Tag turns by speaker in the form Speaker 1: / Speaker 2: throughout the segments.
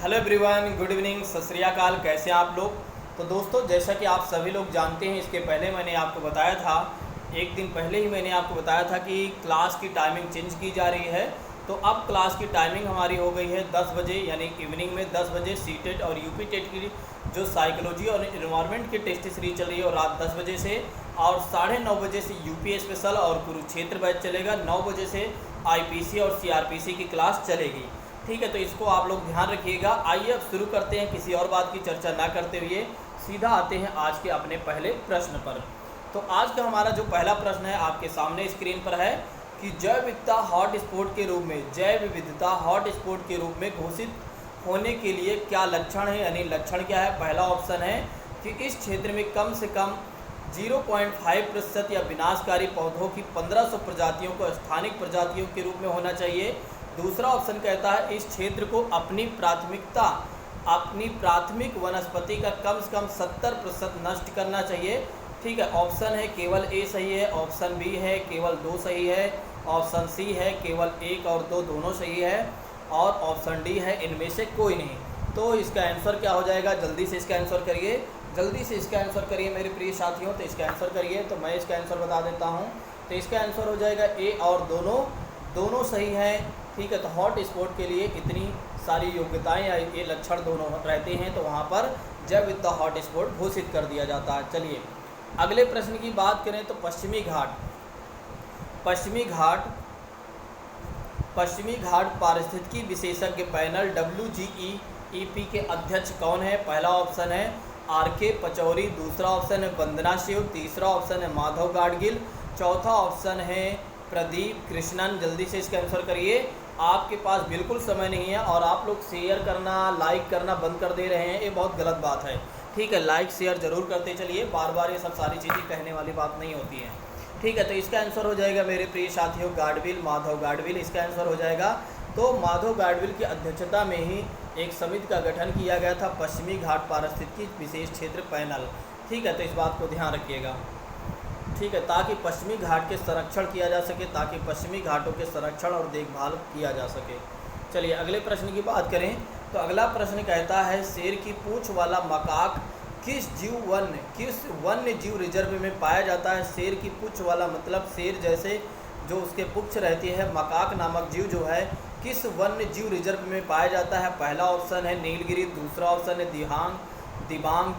Speaker 1: Hello everyone, good evening, सत श्री अकाल। कैसे हैं आप लोग। तो दोस्तों, जैसा कि आप सभी लोग जानते हैं, इसके पहले मैंने आपको बताया था, एक दिन पहले ही मैंने आपको बताया था कि क्लास की टाइमिंग चेंज की जा रही है। तो अब क्लास की टाइमिंग हमारी हो गई है 10 बजे, यानी इवनिंग में 10 बजे सीटेट और यूपी टेट की जो साइकोलॉजी और इन्वायरमेंट की टेस्ट सीरीज चल रही है, और रात 10 बजे से, और 9:30 बजे से यूपी स्पेशल और कुरुक्षेत्र बैच चलेगा। 9 बजे से आईपीसी और सीआरपीसी की क्लास चलेगी। ठीक है, तो इसको आप लोग ध्यान रखिएगा। आइए अब शुरू करते हैं, किसी और बात की चर्चा ना करते हुए सीधा आते हैं आज के अपने पहले प्रश्न पर। तो आज का हमारा जो पहला प्रश्न है आपके सामने स्क्रीन पर है कि जैव विविधता हॉट स्पॉट के रूप में, जैव विविधता हॉट स्पॉट के रूप में घोषित होने के लिए क्या लक्षण है, यानी लक्षण क्या है। पहला ऑप्शन है कि इस क्षेत्र में कम से कम 0.5% या विनाशकारी पौधों की 1500 प्रजातियों को स्थानिक प्रजातियों के रूप में होना चाहिए। दूसरा ऑप्शन कहता है इस क्षेत्र को अपनी प्राथमिक वनस्पति का कम से कम 70% नष्ट करना चाहिए। ठीक है, ऑप्शन है केवल ए सही है, ऑप्शन बी है केवल 2 सही है, ऑप्शन सी है केवल 1 और 2 दोनों सही है, और ऑप्शन डी है इनमें से कोई नहीं। तो इसका आंसर क्या हो जाएगा, जल्दी से इसका आंसर करिए, जल्दी से इसका आंसर करिए मेरे प्रिय साथियों। तो इसका आंसर करिए, तो मैं इसका आंसर बता देता हूँ। तो इसका आंसर हो जाएगा ए और दोनों सही हैं। ठीक है, तो हॉट स्पॉट के लिए इतनी सारी योग्यताएं या ये लक्षण दोनों रहते हैं, तो वहाँ पर जैव विविधता हॉट स्पॉट घोषित कर दिया जाता है। चलिए अगले प्रश्न की बात करें तो पश्चिमी घाट पारिस्थितिकी विशेषज्ञ पैनल WGEEP के अध्यक्ष कौन है। पहला ऑप्शन है RK पचौरी, दूसरा ऑप्शन है वंदना शिव, तीसरा ऑप्शन है माधव गाडगिल, चौथा ऑप्शन है प्रदीप कृष्णन। जल्दी से इसका आंसर करिए, आपके पास बिल्कुल समय नहीं है और आप लोग शेयर करना, लाइक करना बंद कर दे रहे हैं, ये बहुत गलत बात है। ठीक है, लाइक शेयर जरूर करते चलिए, बार बार ये सब सारी चीज़ें कहने वाली बात नहीं होती है। ठीक है, तो इसका आंसर हो जाएगा मेरे प्रिय साथियों गाडविल, माधव गाडविल इसका आंसर हो जाएगा। तो माधव गाडविल की अध्यक्षता में ही एक समिति का गठन किया गया था, पश्चिमी घाट पारिस्थितिकी विशेष क्षेत्र पैनल। ठीक है, तो इस बात को ध्यान रखिएगा। ठीक है, ताकि पश्चिमी घाट के संरक्षण किया जा सके, ताकि पश्चिमी घाटों के संरक्षण और देखभाल किया जा सके। चलिए अगले प्रश्न की बात करें तो अगला प्रश्न कहता है शेर की पूंछ वाला मकाक किस वन्य जीव रिजर्व में पाया जाता है। शेर की पूंछ वाला मतलब शेर जैसे जो उसके पुच्छ रहती है, मकाक नामक जीव जो है किस वन्य जीव रिजर्व में पाया जाता है। पहला ऑप्शन है नीलगिरी, दूसरा ऑप्शन है दिबांग,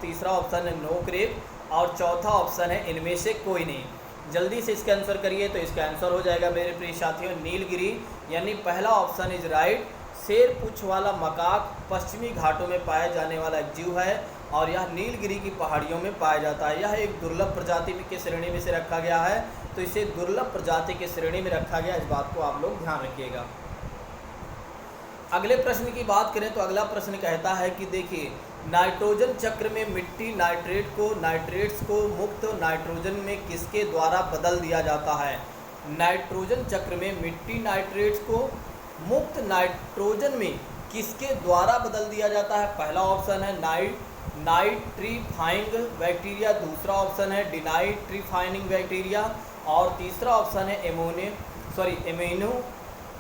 Speaker 1: तीसरा ऑप्शन है नोकरेक और चौथा ऑप्शन है इनमें से कोई नहीं। जल्दी से इसका आंसर करिए, तो इसका आंसर हो जाएगा मेरे प्रिय साथियों नीलगिरी, यानी पहला ऑप्शन इज राइट। शेर पूंछ वाला मकाक पश्चिमी घाटों में पाया जाने वाला एक जीव है और यह नीलगिरी की पहाड़ियों में पाया जाता है। यह एक दुर्लभ प्रजाति की श्रेणी में से रखा गया है, तो इसे दुर्लभ प्रजाति की श्रेणी में रखा गया, इस बात को आप लोग ध्यान रखिएगा। अगले प्रश्न की बात करें तो अगला प्रश्न कहता है कि देखिए नाइट्रोजन चक्र में मिट्टी नाइट्रेट्स को मुक्त नाइट्रोजन में किसके द्वारा बदल दिया जाता है। नाइट्रोजन चक्र में मिट्टी नाइट्रेट्स को मुक्त नाइट्रोजन में किसके द्वारा बदल दिया जाता है। पहला ऑप्शन है नाइट्रीफाइंग बैक्टीरिया, दूसरा ऑप्शन है डिनाइट्रीफाइनिंग बैक्टीरिया और तीसरा ऑप्शन है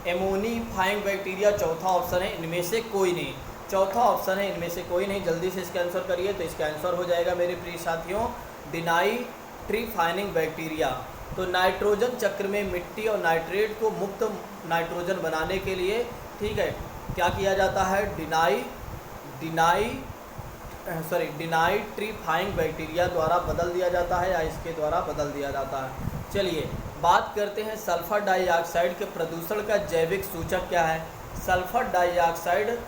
Speaker 1: एमोनीफाइंग बैक्टीरिया, चौथा ऑप्शन है इनमें से कोई नहीं। चौथा ऑप्शन है इनमें से कोई नहीं। जल्दी से इसका आंसर करिए, तो इसका आंसर हो जाएगा मेरे प्रिय साथियों डिनाइट्रीफाइनिंग बैक्टीरिया। तो नाइट्रोजन चक्र में मिट्टी और नाइट्रेट को मुक्त नाइट्रोजन बनाने के लिए, ठीक है, क्या किया जाता है, डिनाइट्रीफाइंग बैक्टीरिया द्वारा बदल दिया जाता है या इसके द्वारा बदल दिया जाता है। चलिए बात करते हैं सल्फर डाइऑक्साइड के प्रदूषण का जैविक सूचक क्या है। सल्फर डाइऑक्साइड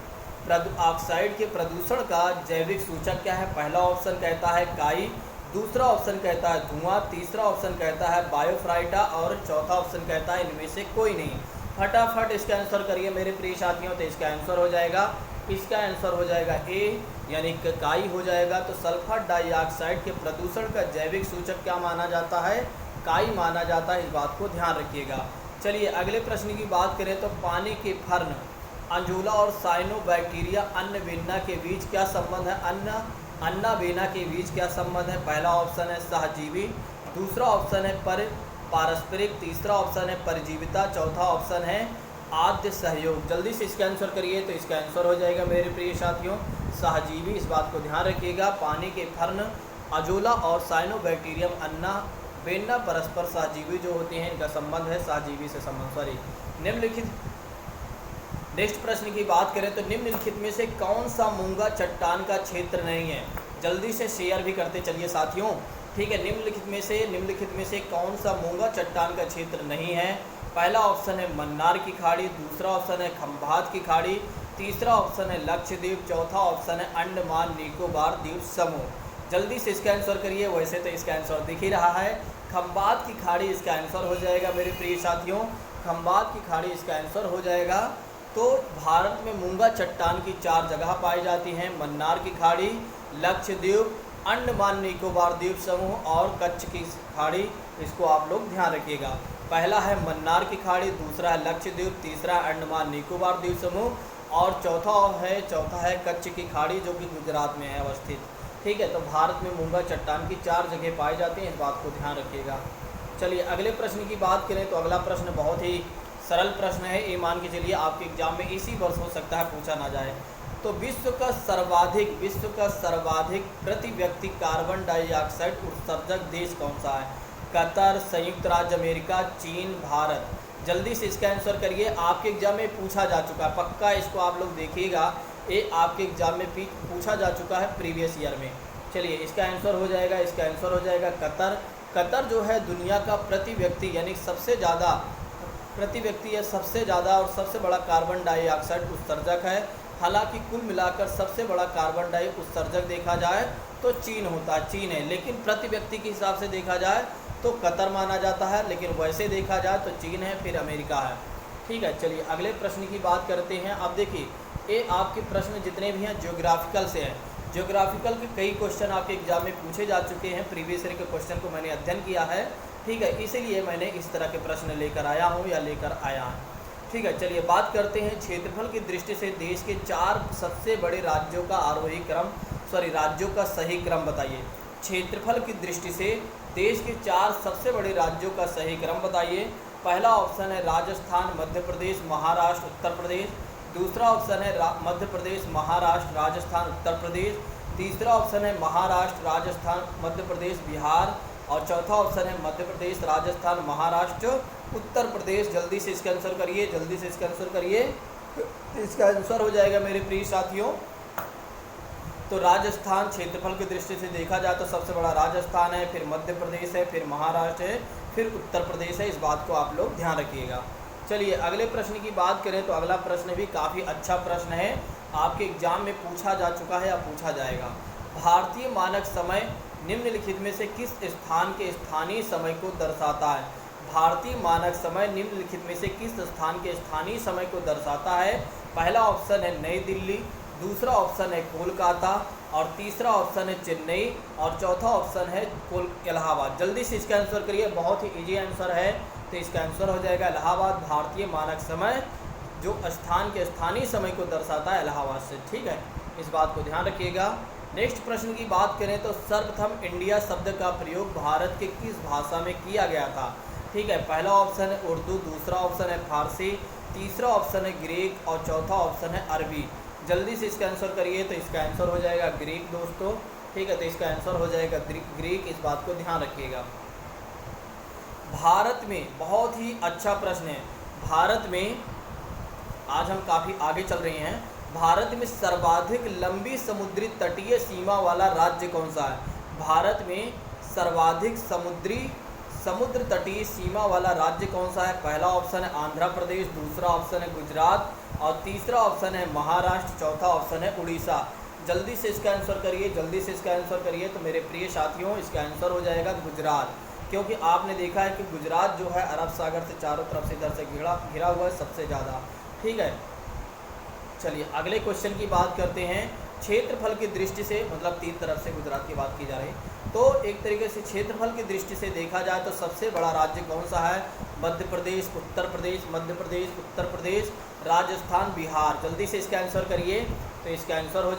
Speaker 1: ऑक्साइड के प्रदूषण का जैविक सूचक क्या है। पहला ऑप्शन कहता है काई, दूसरा ऑप्शन कहता है धुआं, तीसरा ऑप्शन कहता है बायोफ्राइटा और चौथा ऑप्शन कहता है इनमें से कोई नहीं। फटाफट इसका आंसर करिए मेरे प्रिय साथियों, तो इसका आंसर हो जाएगा ए, यानी काई हो जाएगा। तो सल्फर डाइऑक्साइड के प्रदूषण का जैविक सूचक क्या माना जाता है, काई माना जाता है, इस बात को ध्यान रखिएगा। चलिए अगले प्रश्न की बात करें तो पानी के फर्न अंजुला और साइनोबैक्टीरिया अन्नवेना के बीच क्या संबंध है। अन्नावेना के बीच क्या संबंध है। पहला ऑप्शन है सहजीवी, दूसरा ऑप्शन है पारस्परिक, तीसरा ऑप्शन है परजीविता, चौथा ऑप्शन है आद्य सहयोग, जल्दी से इसका आंसर करिए। तो इसका आंसर हो जाएगा मेरे प्रिय साथियों सहजीवी। इस बात को ध्यान रखिएगा। पानी के फर्न अजोला और साइनोबैक्टीरियम अन्ना बेन्ना परस्पर सहजीवी जो होते हैं, इनका संबंध है सहजीवी से संबंध। सॉरी, निम्नलिखित नेक्स्ट प्रश्न की बात करें तो निम्नलिखित में से कौन सा मूंगा चट्टान का क्षेत्र नहीं है? जल्दी से शेयर भी करते चलिए साथियों। ठीक है, निम्नलिखित में से कौन सा मूंगा चट्टान का क्षेत्र नहीं है? पहला ऑप्शन है मन्नार की खाड़ी, दूसरा ऑप्शन है खंभात की खाड़ी, तीसरा ऑप्शन है लक्षद्वीप, चौथा ऑप्शन है अंडमान निकोबार द्वीप समूह। जल्दी से इसका आंसर करिए। वैसे तो इसका आंसर दिख ही रहा है, खंभात की खाड़ी इसका आंसर हो जाएगा मेरे प्रिय साथियों। खंभात की खाड़ी इसका आंसर हो जाएगा। तो भारत में मूंगा चट्टान की 4 जगह पाई जाती हैं, मन्नार की खाड़ी, लक्षद्वीप, अंडमान निकोबार द्वीप समूह और कच्छ की खाड़ी। इसको आप लोग ध्यान रखिएगा। पहला है मन्नार की खाड़ी, दूसरा है लक्षद्वीप, तीसरा है अंडमान निकोबार द्वीप समूह और चौथा है कच्छ की खाड़ी जो कि गुजरात में है अवस्थित। ठीक है, तो भारत में मूंगा चट्टान की 4 जगह पाई जाती हैं, इस बात को ध्यान रखिएगा। चलिए अगले प्रश्न की बात करें तो अगला प्रश्न बहुत ही सरल प्रश्न है। ये मान के चलिए आपके एग्जाम में इसी वर्ष हो सकता है पूछा ना जाए। तो विश्व का सर्वाधिक प्रति व्यक्ति कार्बन डाइऑक्साइड उत्सर्जक देश कौन सा है? कतर, संयुक्त राज्य अमेरिका, चीन, भारत। जल्दी से इसका आंसर करिए। आपके एग्जाम में पूछा जा चुका है, पक्का इसको आप लोग देखिएगा। ये आपके एग्जाम में पूछा जा चुका है प्रीवियस ईयर में। चलिए इसका आंसर हो जाएगा कतर। कतर जो है दुनिया का प्रति व्यक्ति यानी सबसे ज़्यादा और सबसे बड़ा कार्बन डाइऑक्साइड उत्सर्जक है। हालांकि कुल मिलाकर सबसे बड़ा कार्बन डाई उत्सर्जक देखा जाए तो चीन है, लेकिन प्रति व्यक्ति के हिसाब से देखा जाए तो कतर माना जाता है, लेकिन वैसे देखा जाए तो चीन है, फिर अमेरिका है। ठीक है, चलिए अगले प्रश्न की बात करते हैं। अब देखिए ये आपके प्रश्न जितने भी हैं ज्योग्राफिकल से हैं। ज्योग्राफिकल के कई क्वेश्चन आपके एग्जाम में पूछे जा चुके हैं, प्रीवियस ईयर के क्वेश्चन को मैंने अध्ययन किया है। ठीक है, इसीलिए मैंने इस तरह के प्रश्न लेकर आया हूँ। ठीक है, चलिए बात करते हैं क्षेत्रफल की दृष्टि से देश के 4 सबसे बड़े राज्यों का सही क्रम बताइए। क्षेत्रफल की दृष्टि से देश के 4 सबसे बड़े राज्यों का सही क्रम बताइए। पहला ऑप्शन है राजस्थान, मध्य प्रदेश, महाराष्ट्र, उत्तर प्रदेश। दूसरा ऑप्शन है मध्य प्रदेश, महाराष्ट्र, राजस्थान, उत्तर प्रदेश। तीसरा ऑप्शन है महाराष्ट्र, राजस्थान, मध्य प्रदेश, बिहार और चौथा ऑप्शन है मध्य प्रदेश, राजस्थान, महाराष्ट्र, उत्तर प्रदेश। जल्दी से इसका आंसर करिए। इसका आंसर हो जाएगा मेरे प्रिय साथियों तो राजस्थान। क्षेत्रफल की दृष्टि से देखा जाए तो सबसे बड़ा राजस्थान है, फिर मध्य प्रदेश है, फिर महाराष्ट्र है, फिर उत्तर प्रदेश है। इस बात को आप लोग ध्यान रखिएगा। चलिए अगले प्रश्न की बात करें तो अगला प्रश्न भी काफ़ी अच्छा प्रश्न है, आपके एग्जाम में पूछा जा चुका है या पूछा जाएगा। भारतीय मानक समय निम्नलिखित में से किस स्थान के स्थानीय समय को दर्शाता है? भारतीय मानक समय निम्नलिखित में से किस स्थान के स्थानीय समय को दर्शाता है? पहला ऑप्शन है नई दिल्ली, दूसरा ऑप्शन है कोलकाता और तीसरा ऑप्शन है चेन्नई और चौथा ऑप्शन है इलाहाबाद। जल्दी से इसका आंसर करिए, बहुत ही इजी आंसर है। तो इसका आंसर हो जाएगा इलाहाबाद। भारतीय मानक समय जो स्थान के स्थानीय समय को दर्शाता है इलाहाबाद से। ठीक है, इस बात को ध्यान रखिएगा। नेक्स्ट प्रश्न की बात करें तो सर्वप्रथम इंडिया शब्द का प्रयोग भारत के किस भाषा में किया गया था? ठीक है, पहला ऑप्शन है उर्दू, दूसरा ऑप्शन है फारसी, तीसरा ऑप्शन है ग्रीक और चौथा ऑप्शन है अरबी। जल्दी से इसका आंसर करिए। तो इसका आंसर हो जाएगा ग्रीक दोस्तों। ठीक है, तो इसका आंसर हो जाएगा ग्रीक। इस बात को ध्यान रखिएगा। भारत में बहुत ही अच्छा प्रश्न है। भारत में आज हम काफ़ी आगे चल रहे हैं। भारत में सर्वाधिक लंबी समुद्री तटीय सीमा वाला राज्य कौन सा है? भारत में सर्वाधिक समुद्र तटीय सीमा वाला राज्य कौन सा है? पहला ऑप्शन है आंध्र प्रदेश, दूसरा ऑप्शन है गुजरात और तीसरा ऑप्शन है महाराष्ट्र, चौथा ऑप्शन है उड़ीसा। जल्दी से इसका आंसर करिए। तो मेरे प्रिय साथियों इसका आंसर हो जाएगा गुजरात, क्योंकि आपने देखा है कि गुजरात जो है अरब सागर से चारों तरफ से इधर से घिरा हुआ है सबसे ज़्यादा। ठीक है, चलिए अगले क्वेश्चन की बात करते हैं। क्षेत्रफल की दृष्टि से, मतलब 3 तरफ से गुजरात की बात की जा रही, तो एक तरीके से क्षेत्रफल की दृष्टि से देखा जाए तो सबसे बड़ा राज्य कौन सा है? मध्य प्रदेश, उत्तर प्रदेश, मध्य प्रदेश, उत्तर प्रदेश, राजस्थान, बिहार। जल्दी से इसका आंसर करिए। तो इसका आंसर हो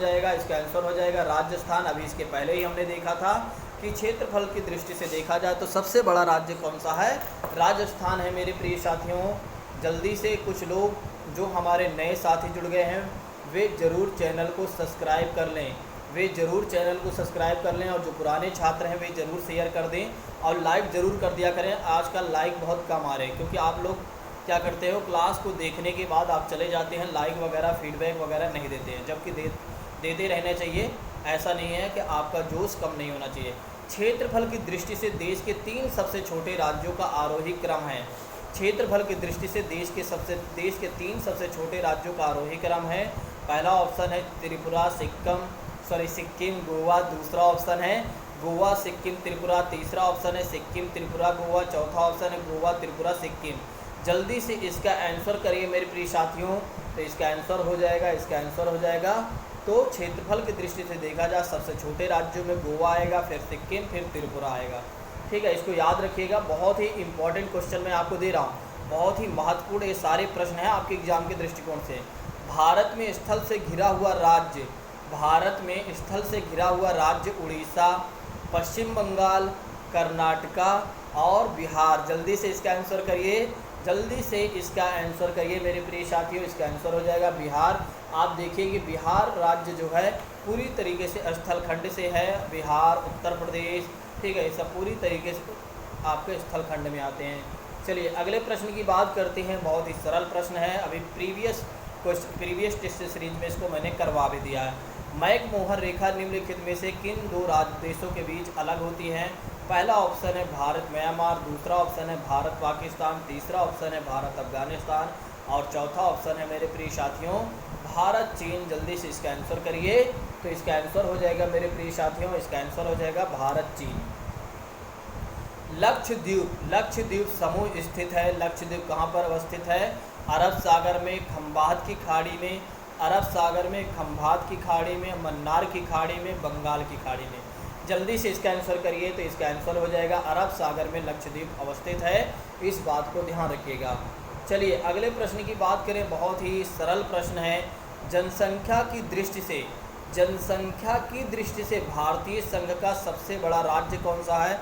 Speaker 1: जाएगा राजस्थान। अभी इसके पहले ही हमने देखा था कि क्षेत्रफल की दृष्टि से देखा जाए तो सबसे बड़ा राज्य कौन सा है? राजस्थान है मेरे प्रिय साथियों। जल्दी से कुछ लोग जो हमारे नए साथी जुड़ गए हैं वे ज़रूर चैनल को सब्सक्राइब कर लें, और जो पुराने छात्र हैं वे ज़रूर शेयर कर दें और लाइक ज़रूर कर दिया करें। आजकल लाइक बहुत कम आ रहे हैं क्योंकि आप लोग क्या करते हो, क्लास को देखने के बाद आप चले जाते हैं, लाइक वगैरह फीडबैक वगैरह नहीं देते हैं, जबकि देते रहना चाहिए। ऐसा नहीं है कि आपका जोश कम नहीं होना चाहिए। क्षेत्रफल की दृष्टि से देश के 3 सबसे छोटे राज्यों का आरोही क्रम है। क्षेत्रफल की दृष्टि से देश के 3 सबसे छोटे राज्यों का आरोही क्रम है। पहला ऑप्शन है त्रिपुरा सिक्किम गोवा, दूसरा ऑप्शन है गोवा सिक्किम त्रिपुरा, तीसरा ऑप्शन है सिक्किम त्रिपुरा गोवा, चौथा ऑप्शन है गोवा त्रिपुरा सिक्किम। जल्दी से इसका आंसर करिए मेरे प्रिय साथियों। तो इसका आंसर हो जाएगा तो क्षेत्रफल की दृष्टि से देखा जाए सबसे छोटे राज्यों में गोवा आएगा, फिर सिक्किम, फिर त्रिपुरा आएगा। ठीक है, इसको याद रखिएगा। बहुत ही इंपॉर्टेंट क्वेश्चन मैं आपको दे रहा हूँ, बहुत ही महत्वपूर्ण ये सारे प्रश्न हैं आपके एग्जाम के दृष्टिकोण से। भारत में स्थल से घिरा हुआ राज्य उड़ीसा, पश्चिम बंगाल, कर्नाटका और बिहार। जल्दी से इसका आंसर करिए मेरे प्रिय साथियों। इसका आंसर हो जाएगा बिहार। आप देखिए कि बिहार राज्य जो है पूरी तरीके से स्थलखंड से है। बिहार, उत्तर प्रदेश, ठीक है, ये सब पूरी तरीके से आपके स्थलखंड में आते हैं। चलिए अगले प्रश्न की बात करते हैं। बहुत ही सरल प्रश्न है, अभी प्रीवियस टेस्ट सीरीज में इसको मैंने करवा भी दिया है। मैकमोहन रेखा निम्नलिखित में से किन 2 देशों के बीच अलग होती हैं? पहला ऑप्शन है भारत म्यांमार, दूसरा ऑप्शन है भारत पाकिस्तान, तीसरा ऑप्शन है भारत अफगानिस्तान और चौथा ऑप्शन है मेरे प्रिय साथियों भारत चीन। जल्दी से इसका आंसर करिए। तो इसका आंसर हो जाएगा मेरे प्रिय साथियों, इसका आंसर हो जाएगा भारत चीन। लक्षद्वीप समूह स्थित है। लक्षद्वीप कहाँ पर अवस्थित है? अरब सागर में, खंभात की खाड़ी में, मन्नार की खाड़ी में, बंगाल की खाड़ी में। जल्दी से इसका आंसर करिए। तो इसका आंसर हो जाएगा अरब सागर में लक्षद्वीप अवस्थित है। इस बात को ध्यान रखिएगा। चलिए अगले प्रश्न की बात करें। बहुत ही सरल प्रश्न है। जनसंख्या की दृष्टि से भारतीय संघ का सबसे बड़ा राज्य कौन सा है?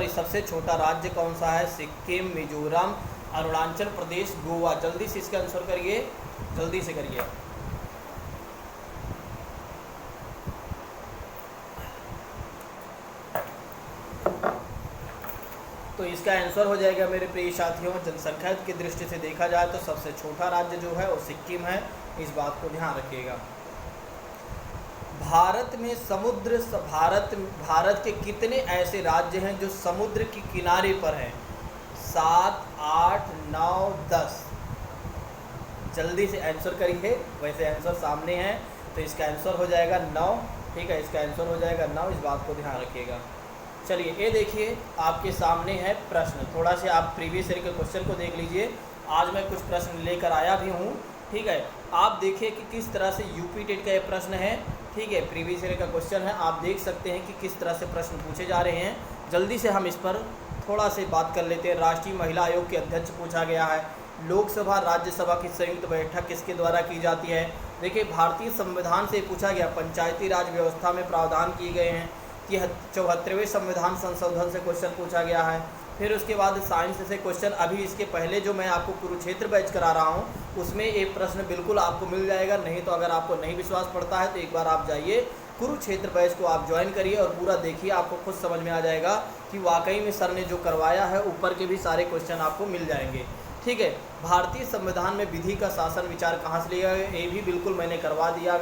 Speaker 1: सबसे छोटा राज्य कौन सा है? सिक्किम, मिजोरम, अरुणाचल प्रदेश, गोवा। जल्दी से इसका आंसर करिए, जल्दी से करिए। तो इसका आंसर हो जाएगा मेरे प्रिय साथियों, जनसंख्या की दृष्टि से देखा जाए तो सबसे छोटा राज्य जो है वो सिक्किम है। इस बात को ध्यान रखिएगा। भारत के कितने ऐसे राज्य हैं जो समुद्र के किनारे पर हैं? 7, 8, 9, 10। जल्दी से आंसर करिए। वैसे आंसर सामने है तो इसका आंसर हो जाएगा 9। ठीक है, इसका आंसर हो जाएगा 9। इस बात को ध्यान रखिएगा। चलिए ये देखिए आपके सामने है प्रश्न। थोड़ा से आप प्रीवियस ईयर के क्वेश्चन को देख लीजिए। आज मैं कुछ प्रश्न लेकर आया भी हूँ। ठीक है, आप देखिए कि किस तरह से यूपी टेट का ये प्रश्न है। ठीक है, प्रीवियस ईयर का क्वेश्चन है। आप देख सकते हैं कि किस तरह से प्रश्न पूछे जा रहे हैं। जल्दी से हम इस पर थोड़ा से बात कर लेते हैं। राष्ट्रीय महिला आयोग के अध्यक्ष पूछा गया है। लोकसभा राज्यसभा की संयुक्त बैठक किसके द्वारा की जाती है? देखिए भारतीय संविधान से पूछा गया। पंचायती राज व्यवस्था में प्रावधान किए गए हैं कि 74वें संविधान संशोधन से क्वेश्चन पूछा गया है। फिर उसके बाद साइंस से क्वेश्चन, अभी इसके पहले जो मैं आपको कुरुक्षेत्र बैच करा रहा हूँ उसमें एक प्रश्न बिल्कुल आपको मिल जाएगा। नहीं तो अगर आपको नहीं विश्वास पड़ता है तो एक बार आप जाइए कुरुक्षेत्र बैच को आप ज्वाइन करिए और पूरा देखिए, आपको खुद समझ में आ जाएगा कि वाकई में सर ने जो करवाया है ऊपर के भी सारे क्वेश्चन आपको मिल जाएंगे। ठीक है, भारतीय संविधान में विधि का शासन विचार कहाँ से लिया गया? ये भी बिल्कुल मैंने करवा दिया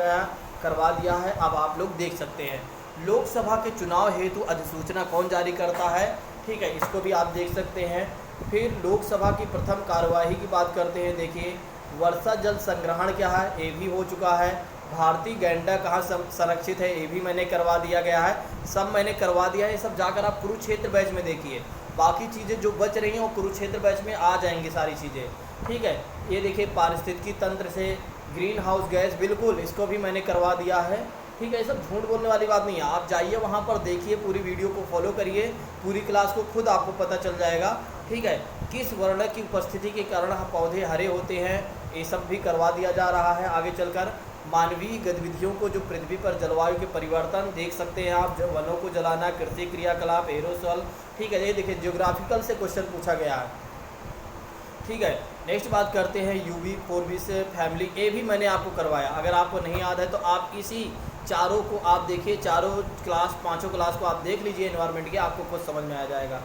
Speaker 1: है। अब आप लोग देख सकते हैं। लोकसभा के चुनाव हेतु अधिसूचना कौन जारी करता है? ठीक है, इसको भी आप देख सकते हैं। फिर लोकसभा की प्रथम कार्यवाही की बात करते हैं। देखिए वर्षा जल संग्रहण क्या है, ये भी हो चुका है। भारतीय गैंडा कहाँ संरक्षित है, ये भी मैंने करवा दिया गया है। सब मैंने करवा दिया है। ये सब जाकर आप कुरुक्षेत्र बैच में देखिए। बाकी चीज़ें जो बच रही हैं वो कुरुक्षेत्र बैच में आ जाएंगी सारी चीज़ें। ठीक है, ये देखिए पारिस्थितिकी तंत्र से ग्रीन हाउस गैस, बिल्कुल इसको भी मैंने करवा दिया है। ठीक है, ये सब झूठ बोलने वाली बात नहीं है। आप जाइए वहाँ पर देखिए, पूरी वीडियो को फॉलो करिए, पूरी क्लास को खुद आपको पता चल जाएगा। ठीक है, किस वर्ण की उपस्थिति के कारण पौधे हरे होते हैं, ये सब भी करवा दिया जा रहा है आगे चलकर। मानवीय गतिविधियों को जो पृथ्वी पर जलवायु के परिवर्तन देख सकते हैं आप, वनों को जलाना, कृषि क्रियाकलाप, एरोसोल। ठीक है, ये देखिए ज्योग्राफिकल से क्वेश्चन पूछा गया है। ठीक है, नेक्स्ट बात करते हैं यूबी 4बी से फैमिली ए भी मैंने आपको करवाया, अगर आपको नहीं याद है तो आप इसी चारों को आप देखिए, चारों क्लास पांचों क्लास को आप देख लीजिए एनवायरनमेंट की, आपको कुछ समझ में आ जाएगा।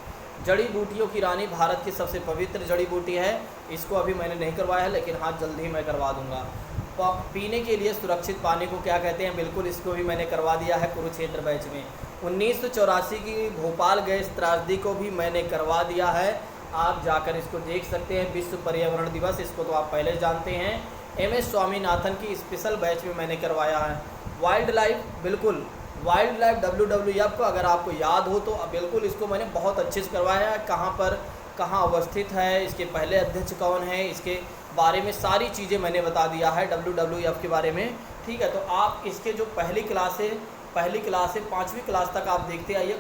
Speaker 1: जड़ी बूटियों की रानी भारत की सबसे पवित्र जड़ी बूटी है, इसको अभी मैंने नहीं करवाया है लेकिन हाँ जल्द ही मैं करवा दूंगा। पीने के लिए सुरक्षित पानी को क्या कहते हैं, बिल्कुल इसको भी मैंने करवा दिया है कुरुक्षेत्र बैच में। 1984 की भोपाल गैस त्रासदी को भी मैंने करवा दिया है, आप जाकर इसको देख सकते हैं। विश्व पर्यावरण दिवस, इसको तो आप पहले जानते हैं। MS स्वामीनाथन की स्पेशल बैच में मैंने करवाया है। वाइल्ड लाइफ, बिल्कुल वाइल्ड लाइफ WWF को अगर आपको याद हो तो बिल्कुल इसको मैंने बहुत अच्छे से करवाया है, कहाँ पर कहाँ अवस्थित है, इसके पहले अध्यक्ष कौन है, इसके बारे में सारी चीज़ें मैंने बता दिया है WWF के बारे में। ठीक है, तो आप इसके जो पहली क्लास से 5वीं क्लास तक आप देखते आइए,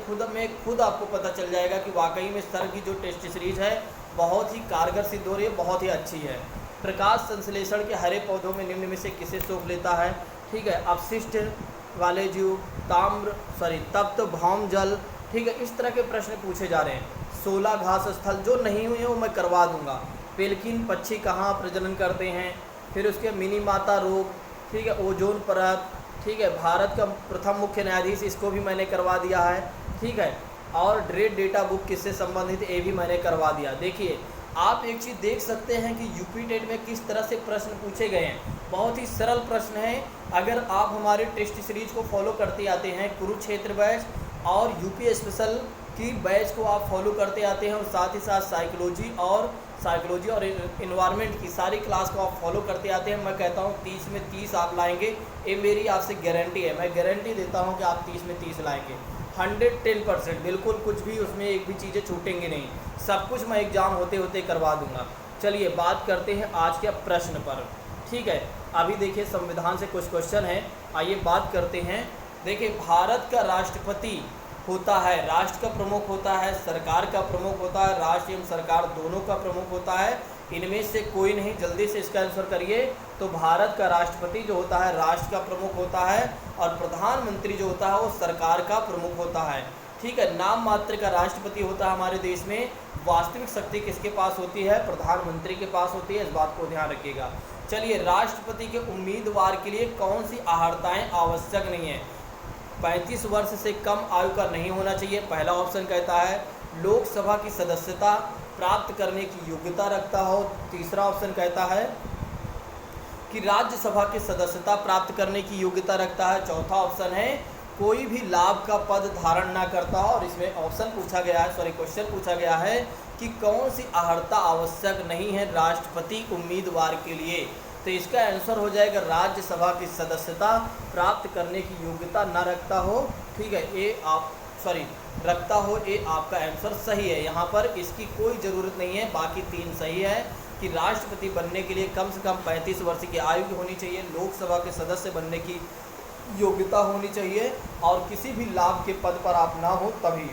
Speaker 1: खुद आपको पता चल जाएगा कि वाकई में सर की जो टेस्ट सीरीज है बहुत ही कारगर सिद्ध हो रही है, बहुत ही अच्छी है। प्रकाश संश्लेषण के हरे पौधों में निम्न में से किसे सोख लेता है, ठीक है, अपशिष्ट वाले जीव, तप्त भौम जल, ठीक है, इस तरह के प्रश्न पूछे जा रहे हैं। 16 घास स्थल जो नहीं हुए हैं वो मैं करवा दूंगा। पेलकिन पक्षी कहाँ प्रजनन करते हैं, फिर उसके मिनी माता रोग, ठीक है, ओजोन परत, ठीक है, भारत का प्रथम मुख्य न्यायाधीश, इसको भी मैंने करवा दिया है। ठीक है, और ड्रेड डेटा बुक किससे संबंधित, ये भी मैंने करवा दिया। देखिए आप एक चीज़ देख सकते हैं कि यूपी टेट में किस तरह से प्रश्न पूछे गए हैं, बहुत ही सरल प्रश्न है। अगर आप हमारे टेस्ट सीरीज को फॉलो करते आते हैं, कुरुक्षेत्र बैच और यूपी स्पेशल की बैच को आप फॉलो करते आते हैं, और साथ ही साथ साइकोलॉजी और इन्वायरमेंट की सारी क्लास को आप फॉलो करते आते हैं, मैं कहता हूँ 30 में 30 आप लाएंगे, ये मेरी आपसे गारंटी है। मैं गारंटी देता हूँ कि आप 30 में 30 लाएंगे, 110%, बिल्कुल कुछ भी उसमें एक भी चीज़ें छूटेंगी नहीं, सब कुछ मैं एग्ज़ाम होते होते करवा दूंगा। चलिए बात करते हैं आज के प्रश्न पर। ठीक है, अभी देखिए संविधान से कुछ क्वेश्चन है, आइए बात करते हैं। देखिए भारत का राष्ट्रपति होता है, राष्ट्र का प्रमुख होता है, सरकार का प्रमुख होता है, राष्ट्र एवं सरकार दोनों का प्रमुख होता है, इनमें से कोई नहीं। जल्दी से इसका आंसर करिए। तो भारत का राष्ट्रपति जो होता है राष्ट्र का प्रमुख होता है, और प्रधानमंत्री जो होता है वो सरकार का प्रमुख होता है। ठीक है, नाम मात्र का राष्ट्रपति होता है हमारे देश में, वास्तविक शक्ति किसके पास होती है, प्रधानमंत्री के पास होती है, इस बात को ध्यान रखिएगा। चलिए, राष्ट्रपति के उम्मीदवार के लिए कौन सी अहर्ताएँ आवश्यक नहीं है, 35 वर्ष से कम आयु का नहीं होना चाहिए, पहला ऑप्शन कहता है। लोकसभा की सदस्यता प्राप्त करने की योग्यता रखता हो, तीसरा ऑप्शन कहता है कि राज्यसभा की सदस्यता प्राप्त करने की योग्यता रखता है, चौथा ऑप्शन है कोई भी लाभ का पद धारण ना करता हो। और इसमें ऑप्शन पूछा गया है, क्वेश्चन पूछा गया है कि कौन सी अहर्ता आवश्यक नहीं है राष्ट्रपति उम्मीदवार के लिए, तो इसका आंसर हो जाएगा राज्यसभा की सदस्यता प्राप्त करने की योग्यता न रखता हो। ठीक है, रखता हो, ये आपका आंसर सही है। यहाँ पर इसकी कोई ज़रूरत नहीं है, बाकी 3 सही है कि राष्ट्रपति बनने के लिए कम से कम 35 वर्ष की आयु की होनी चाहिए, लोकसभा के सदस्य बनने की योग्यता होनी चाहिए, और किसी भी लाभ के पद पर आप ना हो तभी।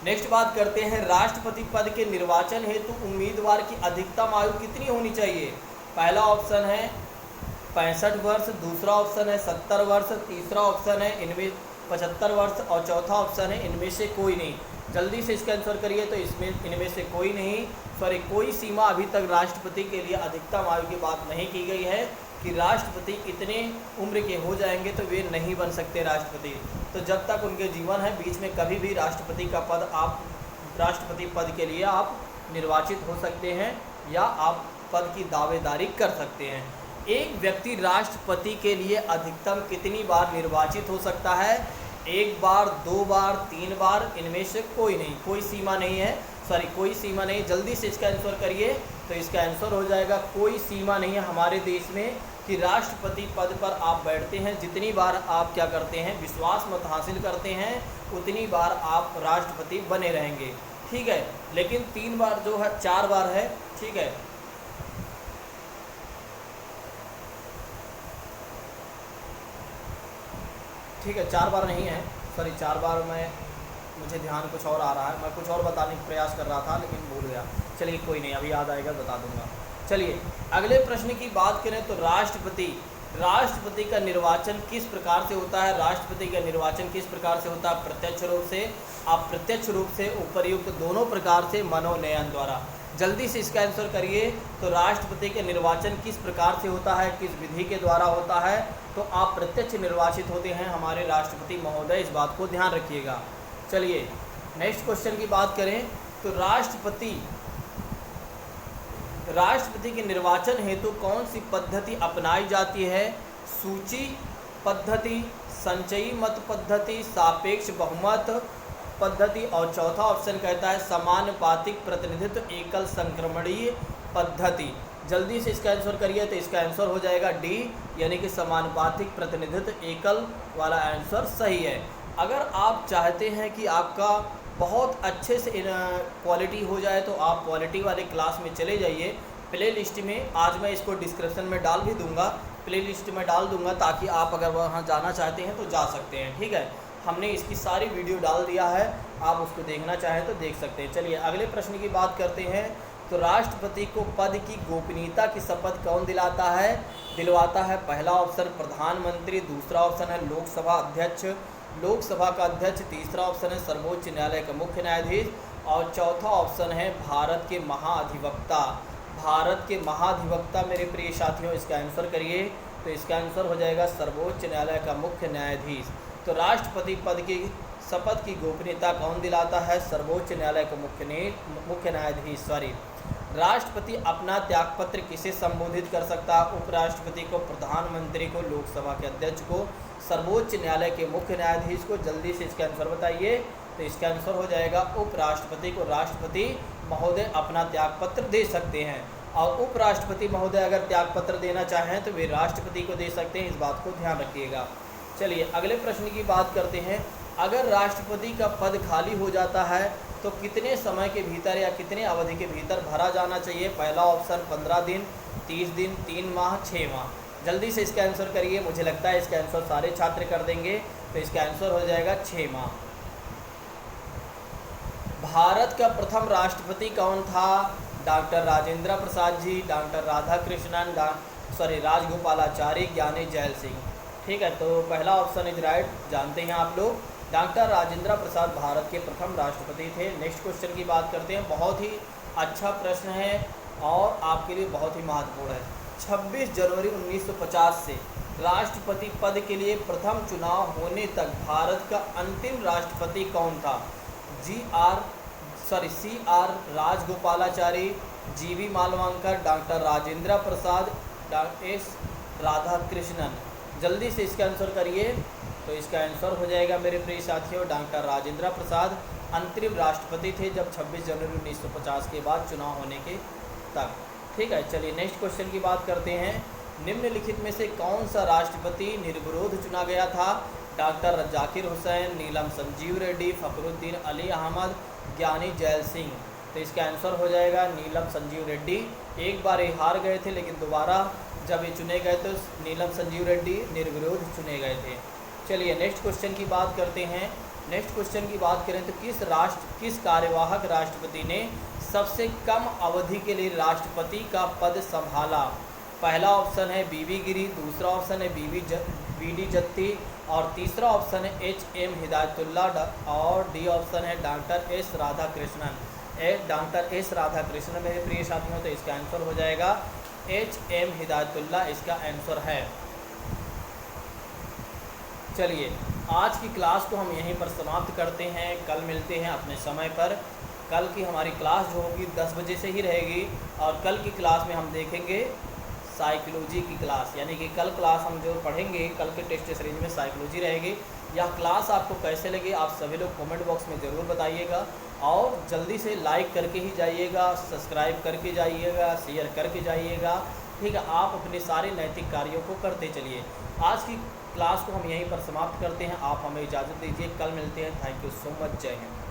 Speaker 1: नेक्स्ट बात करते हैं, राष्ट्रपति पद के निर्वाचन हेतु उम्मीदवार की अधिकतम आयु कितनी होनी चाहिए। पहला ऑप्शन है 65 वर्ष, दूसरा ऑप्शन है 70 वर्ष, तीसरा ऑप्शन है इनमें 75 वर्ष, और चौथा ऑप्शन है इनमें से कोई नहीं। जल्दी से इसका आंसर करिए। तो इनमें से कोई नहीं, कोई सीमा अभी तक राष्ट्रपति के लिए अधिकतम आयु की बात नहीं की गई है कि राष्ट्रपति इतने उम्र के हो जाएंगे तो वे नहीं बन सकते राष्ट्रपति। तो जब तक उनके जीवन है, बीच में कभी भी राष्ट्रपति पद के लिए आप निर्वाचित हो सकते हैं, या आप पद की दावेदारी कर सकते हैं। एक व्यक्ति राष्ट्रपति के लिए अधिकतम कितनी बार निर्वाचित हो सकता है, 1 बार, 2 बार, 3 बार, इनमें से कोई नहीं, कोई सीमा नहीं है, कोई सीमा नहीं। जल्दी से इसका आंसर करिए। तो इसका आंसर हो जाएगा कोई सीमा नहीं है हमारे देश में कि राष्ट्रपति पद पर आप बैठते हैं, जितनी बार आप क्या करते हैं, विश्वास मत हासिल करते हैं, उतनी बार आप राष्ट्रपति बने रहेंगे। ठीक है, लेकिन 3 बार जो है, 4 बार है। ठीक है, ठीक है, 4 बार नहीं है, 4 बार मुझे ध्यान कुछ और आ रहा है, मैं कुछ और बताने का प्रयास कर रहा था लेकिन भूल गया। चलिए कोई नहीं, अभी याद आएगा बता दूंगा। चलिए अगले प्रश्न की बात करें तो राष्ट्रपति का निर्वाचन किस प्रकार से होता है। राष्ट्रपति का निर्वाचन किस प्रकार से होता है, प्रत्यक्ष रूप से, अप्रत्यक्ष रूप से, उपर्युक्त दोनों प्रकार से, मनोनयन द्वारा। जल्दी से इसका आंसर करिए। तो राष्ट्रपति के निर्वाचन किस प्रकार से होता है, किस विधि के द्वारा होता है? तो आप प्रत्यक्ष निर्वाचित होते हैं हमारे राष्ट्रपति महोदय, इस बात को ध्यान रखिएगा। चलिए नेक्स्ट क्वेश्चन की बात करें तो राष्ट्रपति के निर्वाचन हेतु कौन सी पद्धति अपनाई जाती है? सूची पद्धति, संचयी मत पद्धति, सापेक्ष बहुमत पद्धति, और चौथा ऑप्शन कहता है समानुपातिक प्रतिनिधित्व एकल संक्रमणीय पद्धति। जल्दी से इसका आंसर करिए। तो इसका आंसर हो जाएगा डी, यानी कि समानुपातिक प्रतिनिधित्व एकल वाला आंसर सही है। अगर आप चाहते हैं कि आपका बहुत अच्छे से क्वालिटी हो जाए तो आप क्वालिटी वाले क्लास में चले जाइए। प्ले लिस्ट में आज मैं इसको डिस्क्रिप्शन में डाल भी दूंगा, प्ले लिस्ट में डाल दूंगा, ताकि आप अगर वहाँ जाना चाहते हैं तो जा सकते हैं। ठीक है, हमने इसकी सारी वीडियो डाल दिया है, आप उसको देखना चाहें तो देख सकते हैं। चलिए अगले प्रश्न की बात करते हैं। तो राष्ट्रपति को पद की गोपनीयता की शपथ कौन दिलवाता है? पहला ऑप्शन प्रधानमंत्री, दूसरा ऑप्शन है लोकसभा का अध्यक्ष, तीसरा ऑप्शन है सर्वोच्च न्यायालय का मुख्य न्यायाधीश, और चौथा ऑप्शन है भारत के महाधिवक्ता। मेरे प्रिय साथियों, इसका आंसर करिए। तो इसका आंसर हो जाएगा सर्वोच्च न्यायालय का मुख्य न्यायाधीश। तो राष्ट्रपति पद की शपथ की गोपनीयता कौन दिलाता है? सर्वोच्च न्यायालय का मुख्य न्यायाधीश। राष्ट्रपति अपना त्यागपत्र किसे संबोधित कर सकता है? उपराष्ट्रपति को, प्रधानमंत्री को, लोकसभा के अध्यक्ष को, सर्वोच्च न्यायालय के मुख्य न्यायाधीश को। जल्दी से इसका आंसर बताइए। तो इसका आंसर हो जाएगा उपराष्ट्रपति को राष्ट्रपति महोदय अपना त्यागपत्र दे सकते हैं। और उपराष्ट्रपति महोदय अगर त्यागपत्र देना चाहें तो वे राष्ट्रपति को दे सकते हैं, इस बात को ध्यान रखिएगा। चलिए अगले प्रश्न की बात करते हैं। अगर राष्ट्रपति का पद खाली हो जाता है तो कितने समय के भीतर या कितने अवधि के भीतर भरा जाना चाहिए? पहला ऑप्शन 15 दिन, 30 दिन, 3 माह, 6 माह। जल्दी से इसका आंसर करिए। मुझे लगता है इसका आंसर सारे छात्र कर देंगे। तो इसका आंसर हो जाएगा 6 माह। भारत का प्रथम राष्ट्रपति कौन था? डॉक्टर राजेंद्र प्रसाद जी, डॉक्टर राधाकृष्णन, राजगोपालाचारी, ज्ञानी जैल सिंह। ठीक है, तो पहला ऑप्शन इज राइट, जानते हैं आप लोग। डॉक्टर राजेंद्र प्रसाद भारत के प्रथम राष्ट्रपति थे। नेक्स्ट क्वेश्चन की बात करते हैं। बहुत ही अच्छा प्रश्न है और आपके लिए बहुत ही महत्वपूर्ण है। 26 जनवरी 1950 से राष्ट्रपति पद के लिए प्रथम चुनाव होने तक भारत का अंतिम राष्ट्रपति कौन था? CR Rajagopalachari, GV Mavalankar, doctor Rajendra Prasad, S Radhakrishnan. जल्दी से इसका आंसर करिए। तो इसका आंसर हो जाएगा मेरे प्रिय साथियों डॉक्टर राजेंद्र प्रसाद अंतरिम राष्ट्रपति थे जब 26 जनवरी 1950 के बाद चुनाव होने के तक। ठीक है, चलिए नेक्स्ट क्वेश्चन की बात करते हैं। निम्नलिखित में से कौन सा राष्ट्रपति निर्विरोध चुना गया था? डॉक्टर जाकिर हुसैन, नीलम संजीव रेड्डी, फखरुद्दीन अली अहमद, ज्ञानी जैल सिंह। तो इसका आंसर हो जाएगा नीलम संजीव रेड्डी। एक बार ये हार गए थे लेकिन दोबारा जब ये चुने गए तो नीलम संजीव रेड्डी निर्विरोध चुने गए थे। चलिए नेक्स्ट क्वेश्चन की बात करते हैं। नेक्स्ट क्वेश्चन की बात करें तो किस कार्यवाहक राष्ट्रपति ने सबसे कम अवधि के लिए राष्ट्रपति का पद संभाला? पहला ऑप्शन है बीबी गिरी, दूसरा ऑप्शन है बीडी जत्ती, और तीसरा ऑप्शन है HM हिदायतुल्ला, और डी ऑप्शन है doctor S Radhakrishnan. Doctor S Radhakrishnan मेरे प्रिय साथियों, तो इसका आंसर हो जाएगा HM हिदायतुल्ला, इसका आंसर है। चलिए आज की क्लास को हम यहीं पर समाप्त करते हैं। कल मिलते हैं अपने समय पर। कल की हमारी क्लास जो होगी 10 बजे से ही रहेगी, और कल की क्लास में हम देखेंगे साइकोलॉजी की क्लास, यानी कि कल क्लास हम जो पढ़ेंगे कल के टेस्ट सीरीज में साइकोलॉजी रहेगी। यह क्लास आपको कैसे लगी आप सभी लोग कमेंट बॉक्स में ज़रूर बताइएगा, और जल्दी से लाइक करके ही जाइएगा, सब्सक्राइब करके जाइएगा, शेयर करके जाइएगा। ठीक है, आप अपने सारे नैतिक कार्यों को करते चलिए। आज की क्लास को हम यहीं पर समाप्त करते हैं। आप हमें इजाज़त दीजिए, कल मिलते हैं। थैंक यू सो मच, जय हिंद।